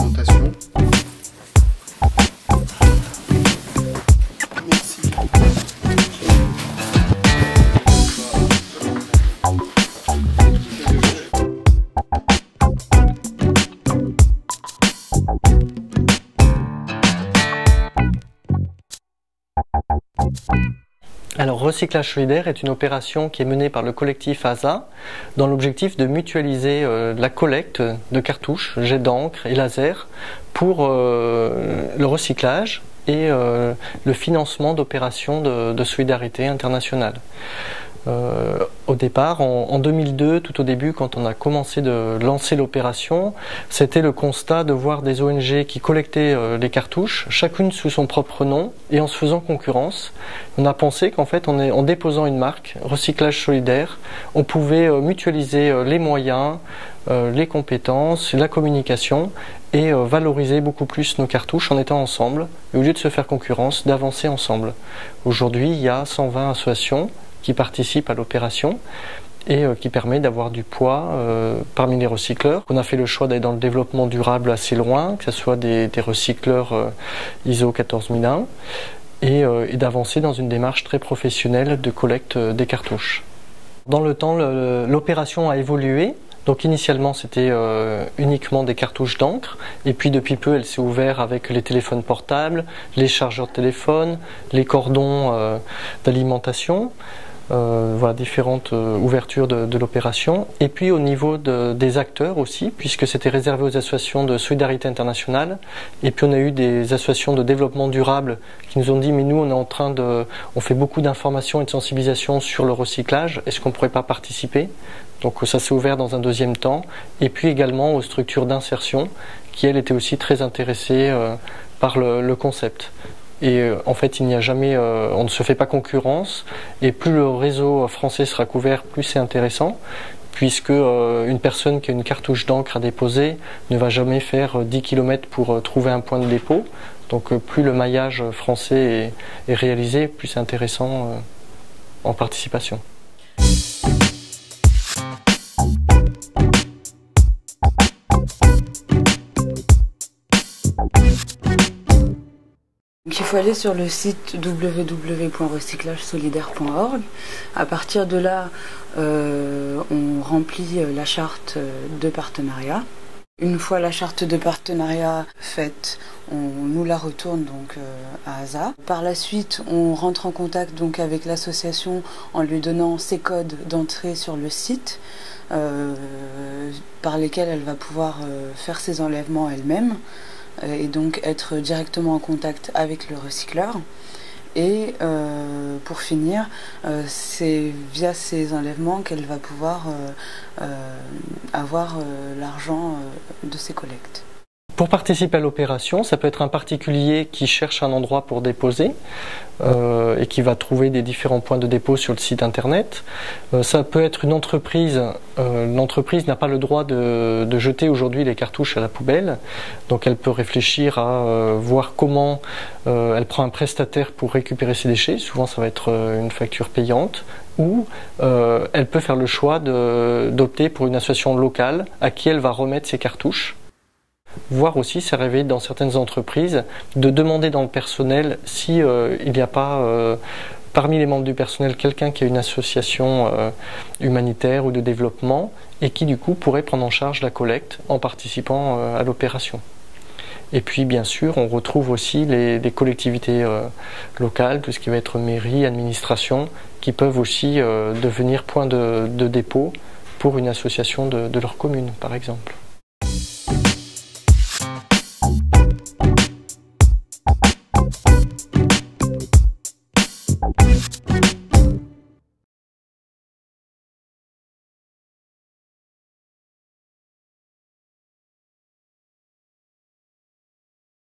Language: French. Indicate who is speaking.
Speaker 1: d'alimentation. Merci.
Speaker 2: Alors, Recyclage solidaire est une opération qui est menée par le collectif ASA dans l'objectif de mutualiser la collecte de cartouches, jets d'encre et laser pour le recyclage et le financement d'opérations de solidarité internationale. Au départ, en 2002, tout au début, quand on a commencé de lancer l'opération, c'était le constat de voir des ONG qui collectaient les cartouches, chacune sous son propre nom et en se faisant concurrence. On a pensé qu'en fait, en déposant une marque, Recyclage solidaire, on pouvait mutualiser les moyens, les compétences, la communication et valoriser beaucoup plus nos cartouches en étant ensemble, et au lieu de se faire concurrence, d'avancer ensemble. Aujourd'hui, il y a 120 associations qui participent à l'opération et qui permet d'avoir du poids parmi les recycleurs. On a fait le choix d'aller dans le développement durable assez loin, que ce soit des recycleurs ISO 14001 et d'avancer dans une démarche très professionnelle de collecte des cartouches. Dans le temps, l'opération a évolué. Donc initialement c'était uniquement des cartouches d'encre et puis depuis peu elle s'est ouverte avec les téléphones portables, les chargeurs de téléphone, les cordons d'alimentation. Voilà, différentes ouvertures de l'opération. Et puis au niveau des acteurs aussi, puisque c'était réservé aux associations de solidarité internationale. Et puis on a eu des associations de développement durable qui nous ont dit mais nous on fait beaucoup d'informations et de sensibilisation sur le recyclage, est-ce qu'on ne pourrait pas participer? Donc ça s'est ouvert dans un deuxième temps. Et puis également aux structures d'insertion qui elles étaient aussi très intéressées par le concept. Et en fait, il n'y a jamais, on ne se fait pas concurrence. Et plus le réseau français sera couvert, plus c'est intéressant, puisque une personne qui a une cartouche d'encre à déposer ne va jamais faire 10 km pour trouver un point de dépôt. Donc, plus le maillage français est réalisé, plus c'est intéressant en participation.
Speaker 3: Donc, il faut aller sur le site www.recyclagesolidaire.org. À partir de là, on remplit la charte de partenariat. Une fois la charte de partenariat faite, on nous la retourne donc à ASA. Par la suite, on rentre en contact donc avec l'association en lui donnant ses codes d'entrée sur le site, par lesquels elle va pouvoir faire ses enlèvements elle-même. Et donc être directement en contact avec le recycleur. Et pour finir, c'est via ces enlèvements qu'elle va pouvoir avoir l'argent de ses collectes.
Speaker 2: Pour participer à l'opération, ça peut être un particulier qui cherche un endroit pour déposer et qui va trouver des différents points de dépôt sur le site internet. Ça peut être une entreprise. L'entreprise n'a pas le droit de jeter aujourd'hui les cartouches à la poubelle. Donc elle peut réfléchir à voir comment elle prend un prestataire pour récupérer ses déchets. Souvent ça va être une facture payante. Ou elle peut faire le choix d'opter pour une association locale à qui elle va remettre ses cartouches. Voire aussi, c'est arrivé dans certaines entreprises de demander dans le personnel si il n'y a pas parmi les membres du personnel quelqu'un qui a une association humanitaire ou de développement et qui du coup pourrait prendre en charge la collecte en participant à l'opération. Et puis bien sûr, on retrouve aussi les collectivités locales, tout ce qui va être mairie, administration, qui peuvent aussi devenir point de dépôt pour une association de leur commune par exemple.